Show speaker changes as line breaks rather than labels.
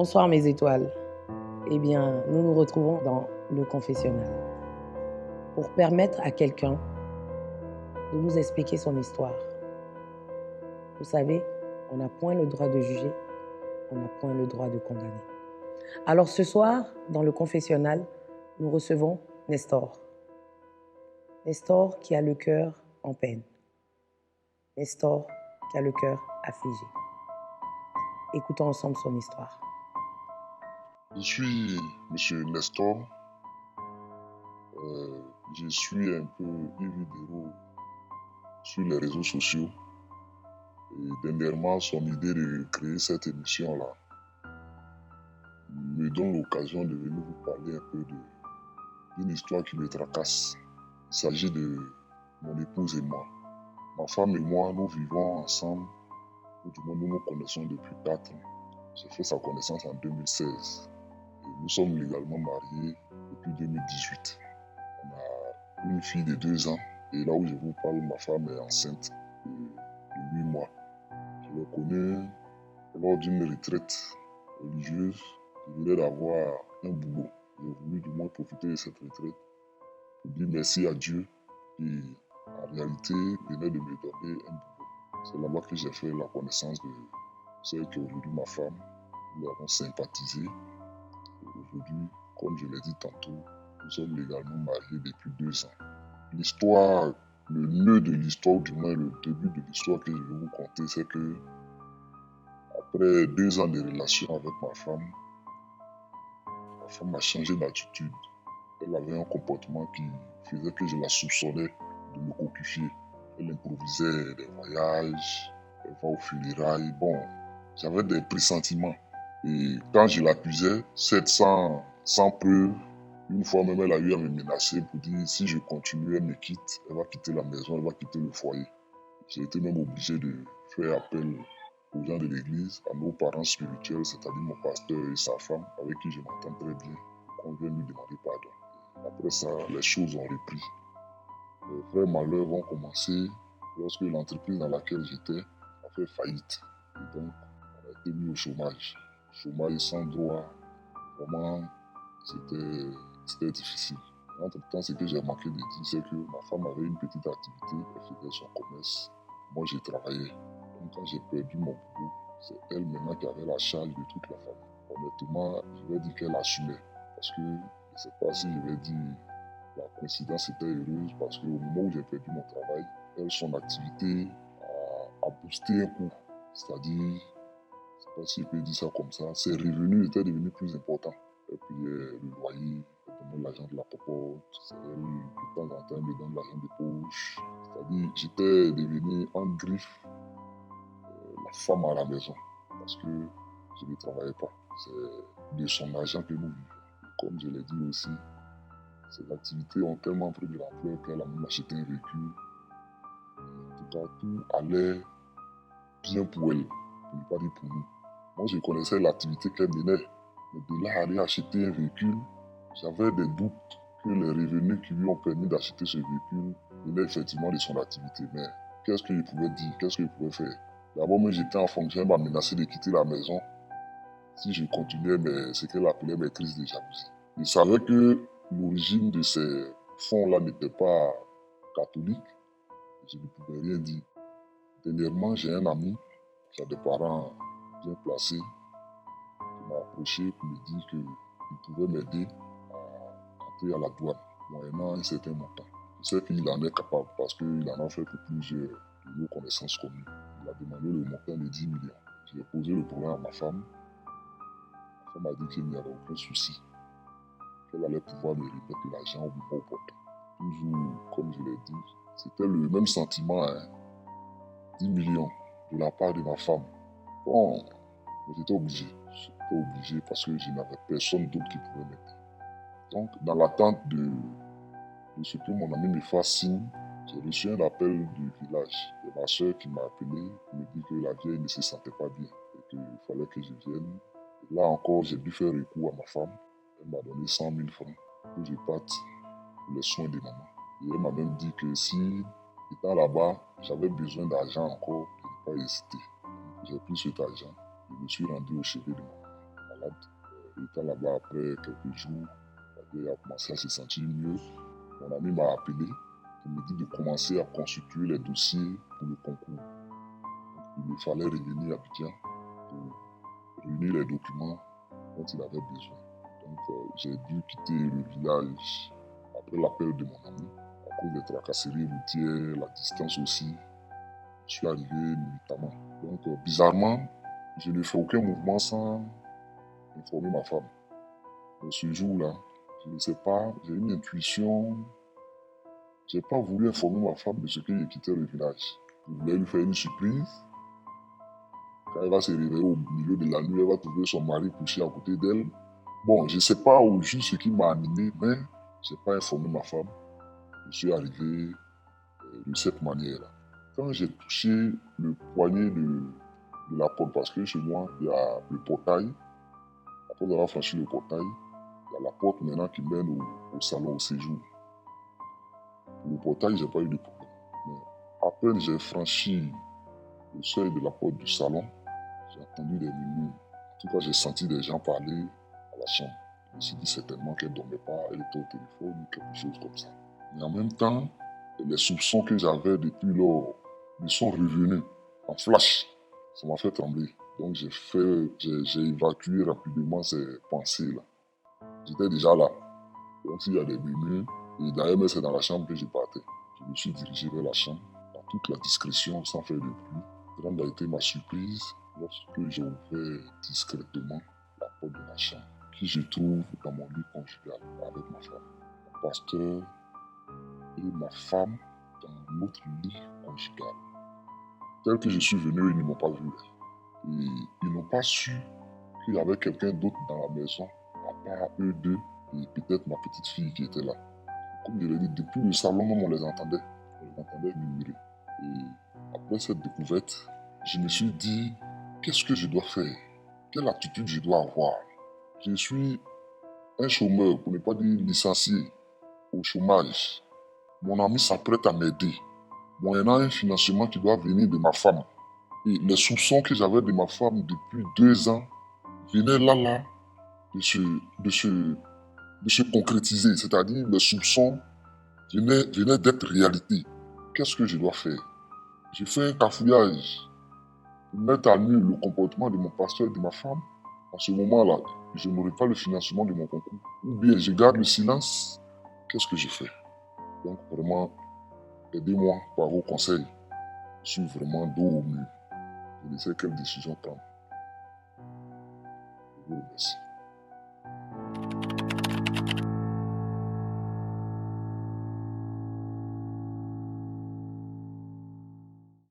Bonsoir mes étoiles. Eh bien, nous nous retrouvons dans le confessionnal pour permettre à quelqu'un de nous expliquer son histoire. Vous savez, on n'a point le droit de juger, on n'a point le droit de condamner. Alors ce soir, dans le confessionnal, nous recevons Nestor. Nestor qui a le cœur en peine. Nestor qui a le cœur affligé. Écoutons ensemble son histoire.
Je suis Monsieur Nestor. Je suis un peu Yves Dero sur les réseaux sociaux. Et dernièrement, son idée de créer cette émission-là me donne l'occasion de venir vous parler un peu d'une histoire qui me tracasse. Il s'agit de mon épouse et moi. Ma femme et moi, nous vivons ensemble, ou du moins nous nous connaissons depuis 4 ans. J'ai fait sa connaissance en 2016. Et nous sommes légalement mariés depuis 2018. On a une fille de 2 ans. Et là où je vous parle, ma femme est enceinte de 8 mois. Je l'ai connue lors d'une retraite religieuse. Je venais d'avoir un boulot. J'ai voulu du moins profiter de cette retraite pour dire merci à Dieu. Et en réalité, il venait de me donner un boulot. C'est là-bas que j'ai fait la connaissance de celle qui est aujourd'hui ma femme. Nous avons sympathisé. Et aujourd'hui, comme je l'ai dit tantôt, nous sommes légalement mariés depuis 2 ans. L'histoire, le nœud de l'histoire, ou du moins le début de l'histoire que je vais vous conter, c'est que après 2 ans de relation avec ma femme a changé d'attitude. Elle avait un comportement qui faisait que je la soupçonnais de me coquifier. Elle improvisait des voyages, elle va aux funérailles. Bon, j'avais des pressentiments. Et quand je l'accusais, c'est sans preuve. Une fois même, elle a eu à me menacer pour dire si je continue, elle me quitte, elle va quitter la maison, elle va quitter le foyer. J'ai été même obligé de faire appel aux gens de l'église, à nos parents spirituels, c'est-à-dire mon pasteur et sa femme, avec qui je m'entends très bien, qu'on vient lui demander pardon. Après ça, les choses ont repris. Les vrais malheurs vont commencer lorsque l'entreprise dans laquelle j'étais a fait faillite. Et donc, on a été mis au chômage. Chômage sans droit, vraiment, c'était difficile. Entre-temps, ce que j'ai manqué de dire, c'est que ma femme avait une petite activité, elle faisait son commerce. Moi, j'ai travaillé. Donc, quand j'ai perdu mon boulot, c'est elle maintenant qui avait la charge de toute la famille. Honnêtement, je vais dire qu'elle assumait. Parce que je ne sais pas si je vais dire la coïncidence était heureuse, parce qu'au moment où j'ai perdu mon travail, elle, son activité a boosté un coup. C'est-à-dire, je ne sais pas si je peux dire ça comme ça, ses revenus étaient devenus plus importants. Elle payait le loyer, elle donnait l'argent de la popote, c'est elle, de temps en temps, elle me donne l'argent de poche. C'est-à-dire, j'étais devenu en griffe la femme à la maison, parce que je ne travaillais pas. C'est de son argent que nous vivons. Comme je l'ai dit aussi, ces activités ont tellement pris de l'ampleur qu'elle a même acheté un véhicule. En tout cas, tout allait bien pour elle, pour ne pas dire pour nous. Moi, je connaissais l'activité qu'elle menait, mais de là à aller acheter un véhicule, j'avais des doutes que les revenus qui lui ont permis d'acheter ce véhicule venaient effectivement de son activité. Mais qu'est-ce qu'il pouvait dire? Qu'est-ce qu'il pouvait faire? D'abord, moi, j'étais en fonction, elle m'a menacé de quitter la maison si je continuais ce qu'elle appelait mes crises de jalousie. Je savais que l'origine de ces fonds-là n'était pas catholique. Je ne pouvais rien dire. Dernièrement, j'ai un ami qui a des parents bien placés qui m'a approché pour me dire qu'il pouvait m'aider à entrer à la douane, moyennant un certain montant. Je sais qu'il en est capable parce qu'il en a fait pour plusieurs de nos connaissances communes. Il a demandé le montant de 10 millions. J'ai posé le problème à ma femme. Ma femme a dit qu'il n'y avait aucun souci, qu'elle allait pouvoir me remettre l'argent au moment opportun. Toujours, comme je l'ai dit, c'était le même sentiment, 10 millions de la part de ma femme. Bon, j'étais obligé. J'étais obligé parce que je n'avais personne d'autre qui pouvait m'aider. Donc, dans l'attente de ce que mon ami me fasse signe, j'ai reçu un appel du village de ma soeur qui m'a appelé pour me dire que la vieille ne se sentait pas bien et qu'il fallait que je vienne. Et là encore, j'ai dû faire recours à ma femme. Elle m'a donné 100 000 francs pour que je parte pour les soins de maman. Et elle m'a même dit que si, étant là-bas, j'avais besoin d'argent encore, de ne pas hésiter. J'ai pris cet argent. Je me suis rendu au chevet de maman. malade. Étant là-bas après quelques jours, il a commencé à se sentir mieux. Mon ami m'a appelé pour me dire de commencer à constituer les dossiers pour le concours. Donc, il me fallait revenir à Abidjan pour réunir les documents dont il avait besoin. Donc j'ai dû quitter le village après l'appel de mon ami à cause des tracasseries routières, la distance aussi. Je suis arrivé nuitamment. Donc bizarrement, je ne fais aucun mouvement sans informer ma femme. Mais ce jour-là, je ne sais pas, j'ai une intuition. Je n'ai pas voulu informer ma femme de ce que j'ai quitté le village. Je voulais lui faire une surprise. Quand elle va se réveiller au milieu de la nuit, elle va trouver son mari couché à côté d'elle. Bon, je ne sais pas au juste ce qui m'a animé, mais je n'ai pas informé ma femme. Je suis arrivé de cette manière-là. Quand j'ai touché le poignet de la porte, parce que chez moi, il y a le portail. Après avoir franchi le portail, il y a la porte maintenant qui mène au salon, au séjour. Pour le portail, je n'ai pas eu de problème. Mais à peine j'ai franchi le seuil de la porte du salon, j'ai entendu des murmures. En tout cas, j'ai senti des gens parler à la chambre. Je me suis dit certainement qu'elle ne dormait pas, elle était au téléphone ou quelque chose comme ça. Mais en même temps, les soupçons que j'avais depuis lors me sont revenus en flash. Ça m'a fait trembler. Donc j'ai évacué rapidement ces pensées-là. J'étais déjà là. Donc s'il y a des murmures, et d'ailleurs même c'est dans la chambre que je partais. Je me suis dirigé vers la chambre, dans toute la discrétion, sans faire de bruit. Grande a été ma surprise lorsque j'ai ouvert discrètement la porte de la chambre, qui je trouve dans mon lit conjugal avec ma femme. Mon pasteur et ma femme dans notre lit conjugal. Tel que je suis venu, ils ne m'ont pas vu. Et ils n'ont pas su qu'il y avait quelqu'un d'autre dans la maison, à part eux deux, et peut-être ma petite fille qui était là. Comme je l'ai dit, depuis le salon, même on les entendait murmurer. Et après cette découverte, je me suis dit, qu'est-ce que je dois faire? Quelle attitude je dois avoir? Je suis un chômeur, pour ne pas dire licencié, au chômage. Mon ami s'apprête à m'aider, moyennant un financement qui doit venir de ma femme. Et les soupçons que j'avais de ma femme depuis 2 ans venaient là de se concrétiser. C'est-à-dire les soupçons venaient d'être réalité. Qu'est-ce que je dois faire? Je fais un cafouillage pour mettre à nu le comportement de mon pasteur et de ma femme. À ce moment-là, je n'aurai pas le financement de mon concours. Ou bien je garde le silence. Qu'est-ce que je fais? Donc vraiment, aidez-moi par vos conseils. Je suis vraiment dos au mur. Je ne sais quelle décision prendre. Je vous remercie.